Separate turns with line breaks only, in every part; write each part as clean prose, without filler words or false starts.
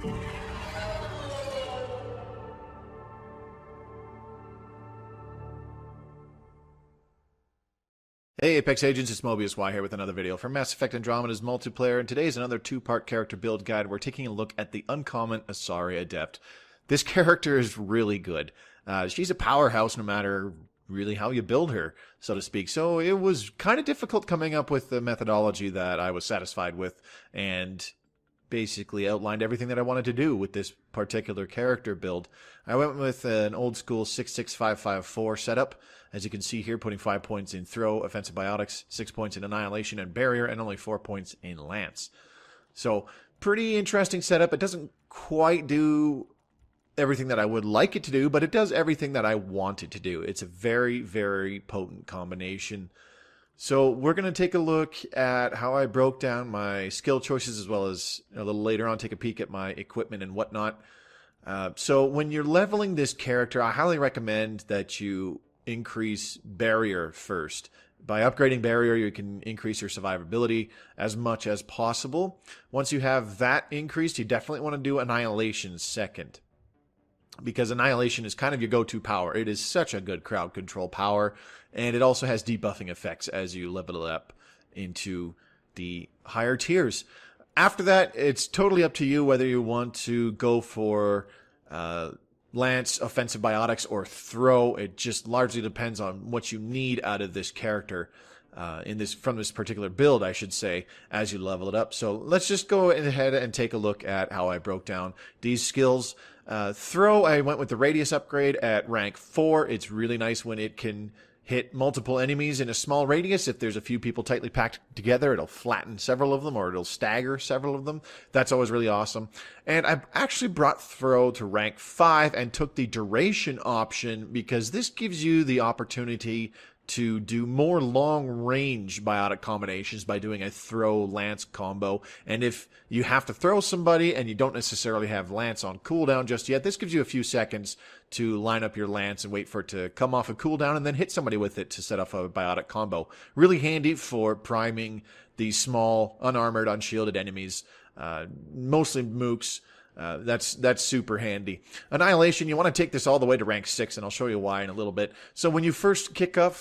Hey Apex Agents, it's Mobius Y here with another video for Mass Effect Andromeda's multiplayer, and today is another two-part character build guide. We're taking a look at the uncommon Asari Adept. This character is really good. She's a powerhouse no matter really how you build her, so to speak. So it was kind of difficult coming up with the methodology that I was satisfied with, and basically outlined everything that I wanted to do with this particular character build. I went with an old school 66554 setup. As you can see here, putting 5 points in throw, offensive biotics, 6 points in annihilation and barrier, and only 4 points in lance. So pretty interesting setup. It doesn't quite do everything that I would like it to do, but it does everything that I want it to do. It's a very, very potent combination. So we're going to take a look at how I broke down my skill choices, as well as a little later on take a peek at my equipment and whatnot. So when you're leveling this character, I highly recommend that you increase barrier first. By upgrading barrier, you can increase your survivability as much as possible. Once you have that increased, you definitely want to do annihilation second, because annihilation is kind of your go-to power. It is such a good crowd control power, and it also has debuffing effects as you level it up into the higher tiers. After that, it's totally up to you whether you want to go for lance, offensive biotics, or throw. It just largely depends on what you need out of this character from this particular build, I should say, as you level it up. So let's just go ahead and take a look at how I broke down these skills. Throw, I went with the radius upgrade at rank 4. It's really nice when it can hit multiple enemies in a small radius. If there's a few people tightly packed together, it'll flatten several of them, or it'll stagger several of them. That's always really awesome. And I actually brought throw to rank 5 and took the duration option, because this gives you the opportunity to do more long-range biotic combinations by doing a throw-lance combo. And if you have to throw somebody and you don't necessarily have lance on cooldown just yet, this gives you a few seconds to line up your lance and wait for it to come off a cooldown and then hit somebody with it to set off a biotic combo. Really handy for priming these small, unarmored, unshielded enemies, mostly mooks. That's super handy. Annihilation, you want to take this all the way to rank 6, and I'll show you why in a little bit. So when you first kick up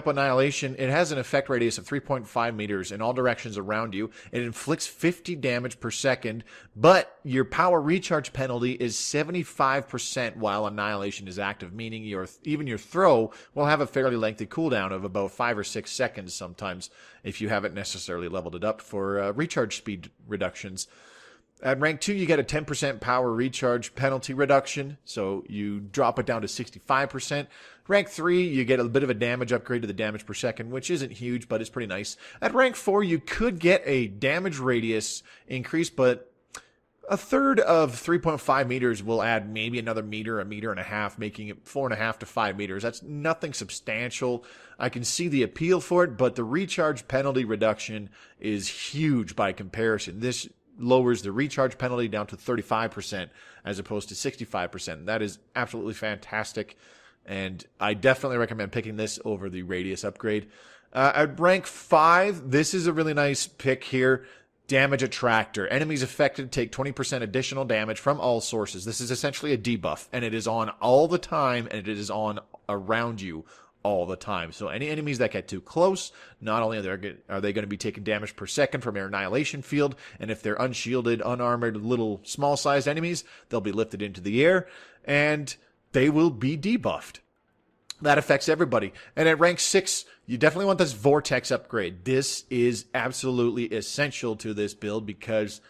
Annihilation, it has an effect radius of 3.5 meters in all directions around you. It inflicts 50 damage per second, but your power recharge penalty is 75% while Annihilation is active, meaning even your throw will have a fairly lengthy cooldown of about 5 or 6 seconds sometimes, if you haven't necessarily leveled it up for recharge speed reductions. At rank 2, you get a 10% power recharge penalty reduction, so you drop it down to 65%. Rank 3, you get a bit of a damage upgrade to the damage per second, which isn't huge, but it's pretty nice. At rank 4, you could get a damage radius increase, but a third of 3.5 meters will add maybe another meter, a meter and a half, making it 4.5 to 5 meters. That's nothing substantial. I can see the appeal for it, but the recharge penalty reduction is huge by comparison. This lowers the recharge penalty down to 35% as opposed to 65%. That is absolutely fantastic, and I definitely recommend picking this over the radius upgrade. At rank 5, this is a really nice pick here. Damage Attractor. Enemies affected take 20% additional damage from all sources. This is essentially a debuff, and it is on all the time, and it is on around you all the time. So any enemies that get too close, not only are they going to be taking damage per second from your annihilation field, and if they're unshielded, unarmored, little small-sized enemies, they'll be lifted into the air, and they will be debuffed. That affects everybody. And at rank 6, you definitely want this Vortex upgrade. This is absolutely essential to this build, because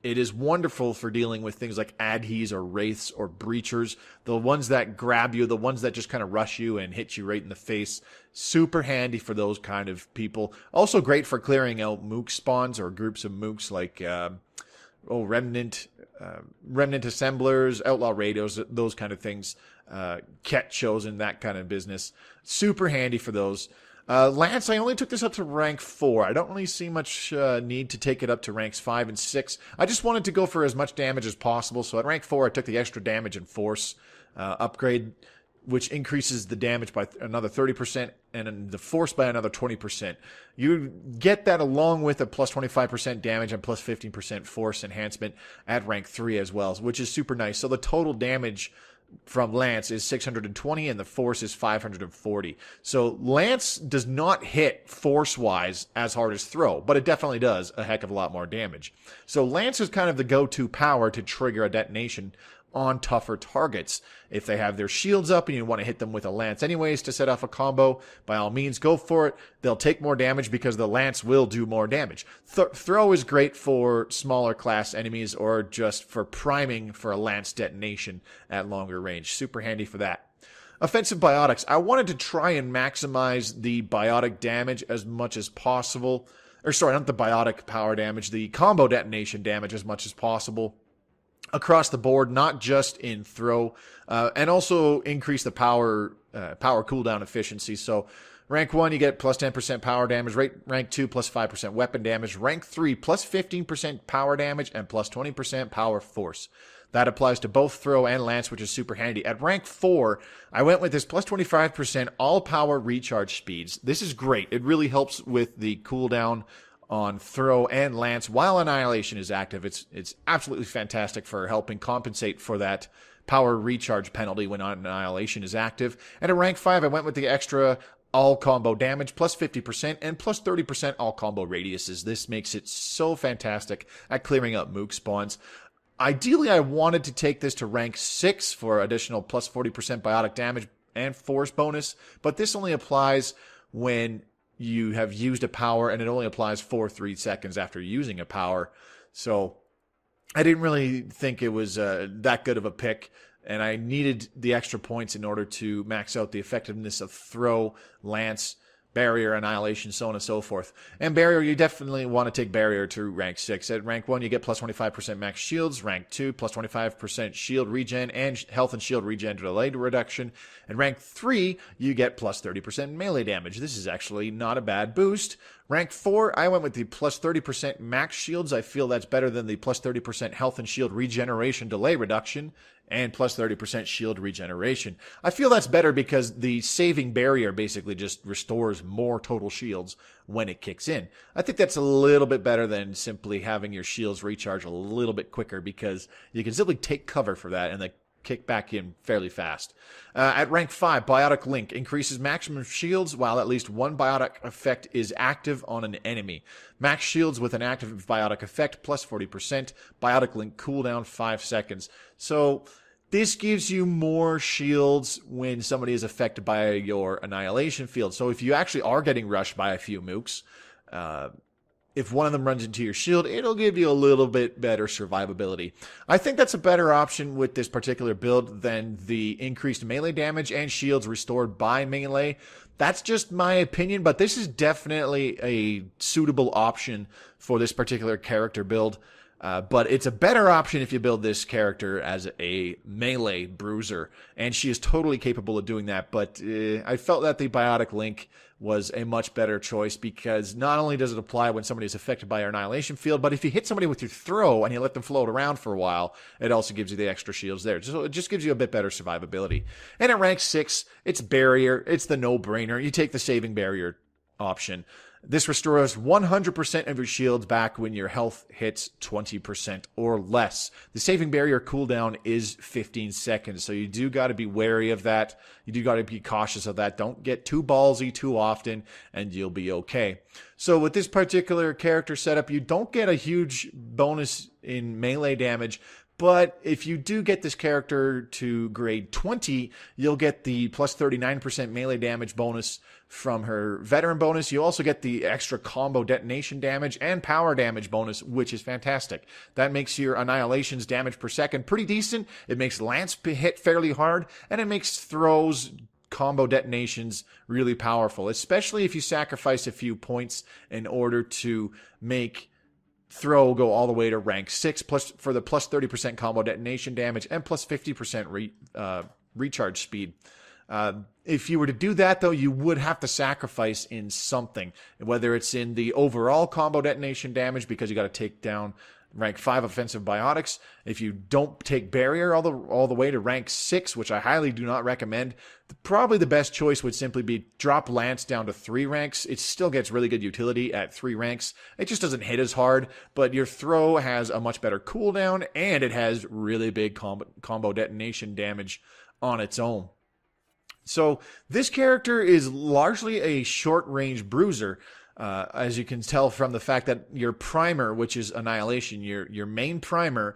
it is wonderful for dealing with things like adhes or wraiths or breachers, the ones that grab you, the ones that just kind of rush you and hit you right in the face. Super handy for those kind of people. Also great for clearing out mook spawns or groups of mooks like remnant assemblers, outlaw radios, those kind of things. Ket shows and that kind of business. Super handy for those. Lance, I only took this up to rank 4. I don't really see much need to take it up to ranks 5 and 6. I just wanted to go for as much damage as possible, so at rank 4 I took the extra damage and force upgrade. which increases the damage by another 30% and the force by another 20%. You get that along with a plus 25% damage and plus 15% force enhancement at rank 3 as well, which is super nice. So the total damage from Lance is 620 and the force is 540. So Lance does not hit force-wise as hard as Throw, but it definitely does a heck of a lot more damage. So Lance is kind of the go-to power to trigger a detonation on tougher targets. If they have their shields up and you want to hit them with a lance anyways to set off a combo, by all means go for it. They'll take more damage because the lance will do more damage. Throw is great for smaller class enemies or just for priming for a lance detonation at longer range. Super handy for that. Offensive biotics. I wanted to try and maximize the biotic damage as much as possible. Or sorry, not the biotic power damage, the combo detonation damage as much as possible across the board, not just in Throw, and also increase the power cooldown efficiency. So rank 1, you get plus 10% power damage. Rank 2, plus 5% weapon damage. Rank 3, plus 15% power damage and plus 20% power force. That applies to both Throw and Lance, which is super handy. At rank 4, I went with this plus 25% all power recharge speeds. This is great. It really helps with the cooldown on Throw and Lance while Annihilation is active. It's absolutely fantastic for helping compensate for that power recharge penalty when Annihilation is active. And at rank 5, I went with the extra all combo damage, plus 50% and plus 30% all combo radiuses. This makes it so fantastic at clearing up mook spawns. Ideally, I wanted to take this to rank 6 for additional plus 40% biotic damage and force bonus, but this only applies when you have used a power, and it only applies for 3 seconds after using a power. So I didn't really think it was that good of a pick, and I needed the extra points in order to max out the effectiveness of Throw, Lance, Barrier, Annihilation, so on and so forth. And Barrier, you definitely want to take Barrier to rank 6. At rank 1, you get plus 25% max shields. Rank 2, plus 25% shield regen and health and shield regen delayed reduction. And rank 3, you get plus 30% melee damage. This is actually not a bad boost. Rank 4, I went with the plus 30% max shields. I feel that's better than the plus 30% health and shield regeneration delay reduction and plus 30% shield regeneration. I feel that's better because the saving barrier basically just restores more total shields when it kicks in. I think that's a little bit better than simply having your shields recharge a little bit quicker because you can simply take cover for that and then kick back in fairly fast. At rank 5, Biotic Link increases maximum shields while at least one biotic effect is active on an enemy. Max shields with an active biotic effect plus 40%. Biotic Link cooldown 5 seconds. So this gives you more shields when somebody is affected by your Annihilation field. So if you actually are getting rushed by a few mooks, if one of them runs into your shield, it'll give you a little bit better survivability. I think that's a better option with this particular build than the increased melee damage and shields restored by melee. That's just my opinion, but this is definitely a suitable option for this particular character build. But it's a better option if you build this character as a melee bruiser, and she is totally capable of doing that. But I felt that the Biotic Link was a much better choice because not only does it apply when somebody is affected by your Annihilation field, but if you hit somebody with your Throw and you let them float around for a while, it also gives you the extra shields there. So it just gives you a bit better survivability. And at rank 6, it's Barrier. It's the no-brainer. You take the Saving Barrier option. This restores 100% of your shields back when your health hits 20% or less. The Saving Barrier cooldown is 15 seconds, so you do got to be wary of that. You do got to be cautious of that. Don't get too ballsy too often, and you'll be okay. So with this particular character setup, you don't get a huge bonus in melee damage, but if you do get this character to grade 20, you'll get the plus 39% melee damage bonus from her veteran bonus. You also get the extra combo detonation damage and power damage bonus, which is fantastic. That makes your Annihilation's damage per second pretty decent. It makes Lance hit fairly hard, and it makes Throw's combo detonations really powerful, especially if you sacrifice a few points in order to make Throw go all the way to rank 6 plus for the plus 30% combo detonation damage and plus 50% recharge speed. If you were to do that, though, you would have to sacrifice in something, whether it's in the overall combo detonation damage because you got to take down rank 5 offensive biotics. If you don't take barrier all the way to rank 6, which I highly do not recommend, probably the best choice would simply be drop lance down to 3 ranks. It still gets really good utility at 3 ranks. It just doesn't hit as hard, but your throw has a much better cooldown, and it has really big combo detonation damage on its own. So this character is largely a short-range bruiser, as you can tell from the fact that your primer, which is Annihilation, your main primer,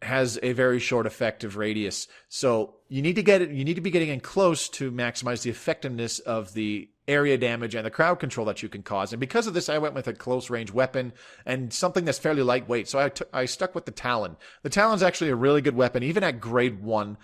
has a very short effective radius. So you need to be getting in close to maximize the effectiveness of the area damage and the crowd control that you can cause. And because of this, I went with a close range weapon and something that's fairly lightweight. So I stuck with the Talon. The Talon's actually a really good weapon, even at grade 1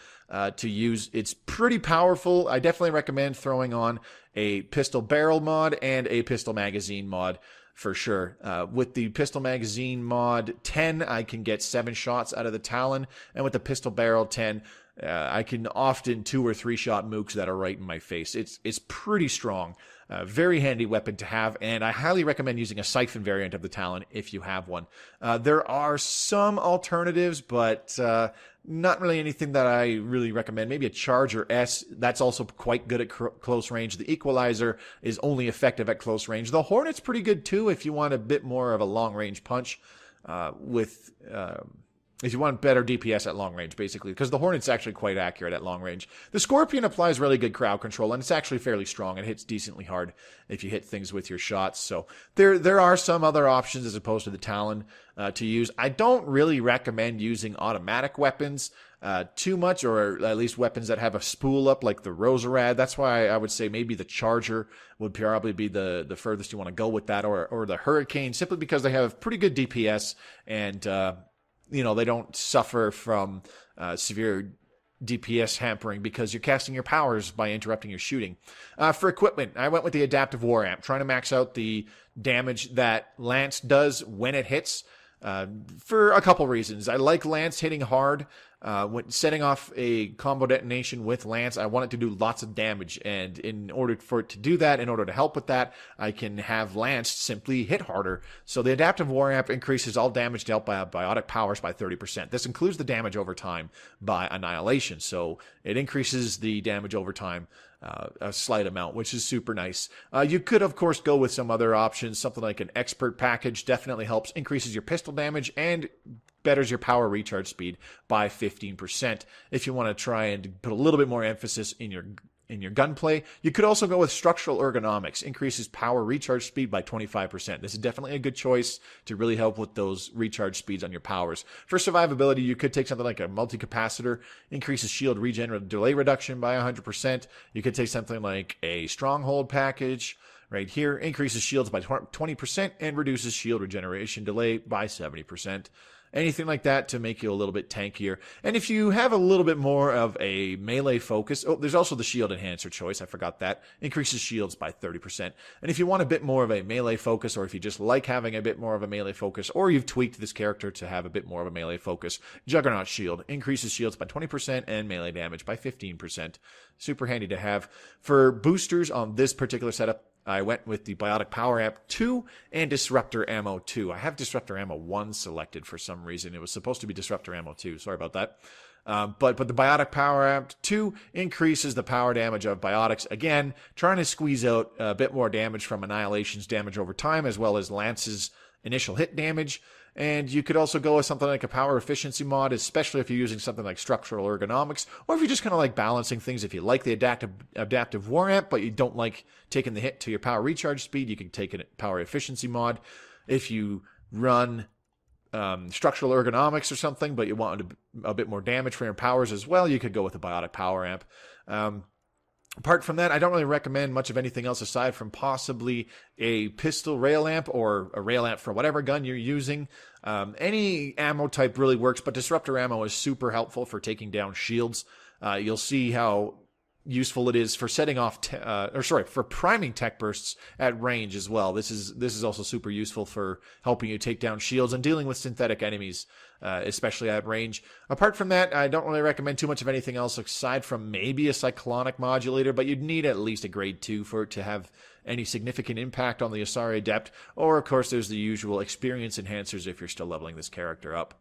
to use. It's pretty powerful. I definitely recommend throwing on a pistol barrel mod and a pistol magazine mod for sure. With the pistol magazine mod 10, I can get 7 shots out of the Talon. And with the pistol barrel 10, I can often 2 or 3 shot mooks that are right in my face. It's pretty strong. Very handy weapon to have, and I highly recommend using a Siphon variant of the Talon if you have one. There are some alternatives, but not really anything that I really recommend. Maybe a Charger S. That's also quite good at close range. The Equalizer is only effective at close range. The Hornet's pretty good too if you want a bit more of a long-range punch if you want better DPS at long range, basically, because the Hornet's actually quite accurate at long range. The Scorpion applies really good crowd control, and it's actually fairly strong. It hits decently hard if you hit things with your shots. So there are some other options as opposed to the Talon to use. I don't really recommend using automatic weapons too much, or at least weapons that have a spool up like the Roserad. That's why I would say maybe the Charger would probably be the furthest you want to go with that, or the Hurricane, simply because they have pretty good DPS and they don't suffer from severe DPS hampering because you're casting your powers by interrupting your shooting. For equipment, I went with the Adaptive War Amp, trying to max out the damage that Lance does when it hits. For a couple reasons. I like Lance hitting hard. When setting off a combo detonation with Lance, I want it to do lots of damage. And in order for it to do that, in order to help with that, I can have Lance simply hit harder. So the Adaptive War Amp increases all damage dealt by biotic powers by 30%. This includes the damage over time by Annihilation. So it increases the damage over time a slight amount, which is super nice. You could, of course, go with some other options. Something like an Expert package definitely helps, increases your pistol damage, and betters your power recharge speed by 15%. If you want to try and put a little bit more emphasis in your gunplay, you could also go with Structural Ergonomics, increases power recharge speed by 25%. This is definitely a good choice to really help with those recharge speeds on your powers. For survivability, you could take something like a multicapacitor, increases shield regen delay reduction by 100%. You could take something like a Stronghold package right here, increases shields by 20% and reduces shield regeneration delay by 70%. Anything like that to make you a little bit tankier. And if you have a little bit more of a melee focus, there's also the shield enhancer choice. I forgot that. Increases shields by 30%. And if you want a bit more of a melee focus, or if you just like having a bit more of a melee focus, or you've tweaked this character to have a bit more of a melee focus, Juggernaut Shield increases shields by 20% and melee damage by 15%. Super handy to have. For boosters on this particular setup, I went with the Biotic Power Amp 2 and Disruptor Ammo 2. I have Disruptor Ammo 1 selected for some reason. It was supposed to be Disruptor Ammo 2. Sorry about that. But the Biotic Power Amp 2 increases the power damage of Biotics. Again, trying to squeeze out a bit more damage from Annihilation's damage over time, as well as Lance's initial hit damage. And you could also go with something like a power efficiency mod, especially if you're using something like Structural Ergonomics, or if you're just kind of like balancing things. If you like the Adaptive War Amp, but you don't like taking the hit to your power recharge speed, you can take a power efficiency mod. If you run Structural Ergonomics or something, but you want a bit more damage for your powers as well, you could go with a Biotic Power Amp. Apart from that, I don't really recommend much of anything else aside from possibly a pistol rail amp or a rail amp for whatever gun you're using. Any ammo type really works, but Disruptor Ammo is super helpful for taking down shields. You'll see how useful it is for setting off, for priming tech bursts at range as well. This is also super useful for helping you take down shields and dealing with synthetic enemies, especially at range. Apart from that, I don't really recommend too much of anything else aside from maybe a cyclonic modulator, but you'd need at least a grade 2 for it to have any significant impact on the Asari Adept. Or, of course, there's the usual experience enhancers if you're still leveling this character up.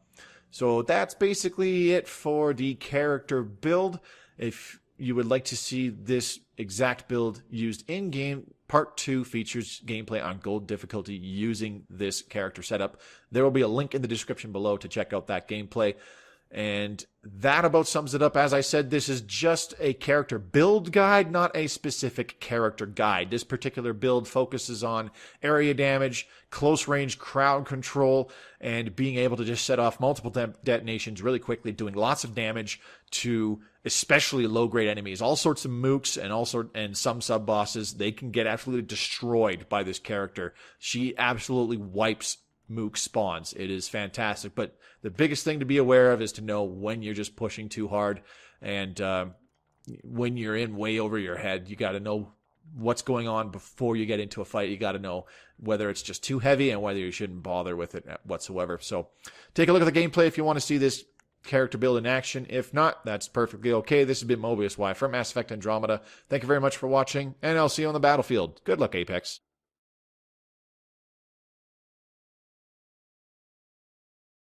So that's basically it for the character build. If you would like to see this exact build used in-game, Part 2 features gameplay on gold difficulty using this character setup. There will be a link in the description below to check out that gameplay. And that about sums it up. As I said, this is just a character build guide, not a specific character guide. This particular build focuses on area damage, close range crowd control, and being able to just set off multiple detonations really quickly, doing lots of damage to especially low-grade enemies. All sorts of mooks and some sub-bosses, they can get absolutely destroyed by this character. She absolutely wipes mook spawns. It is fantastic. But the biggest thing to be aware of is to know when you're just pushing too hard, and when you're in way over your head. You got to know what's going on before you get into a fight. You got to know whether it's just too heavy and whether you shouldn't bother with it whatsoever. So take a look at the gameplay if you want to see this character build in action. If not, that's perfectly okay. This has been Mobius Y from Mass Effect Andromeda. Thank you very much for watching, and I'll see you on the battlefield. Good luck, Apex.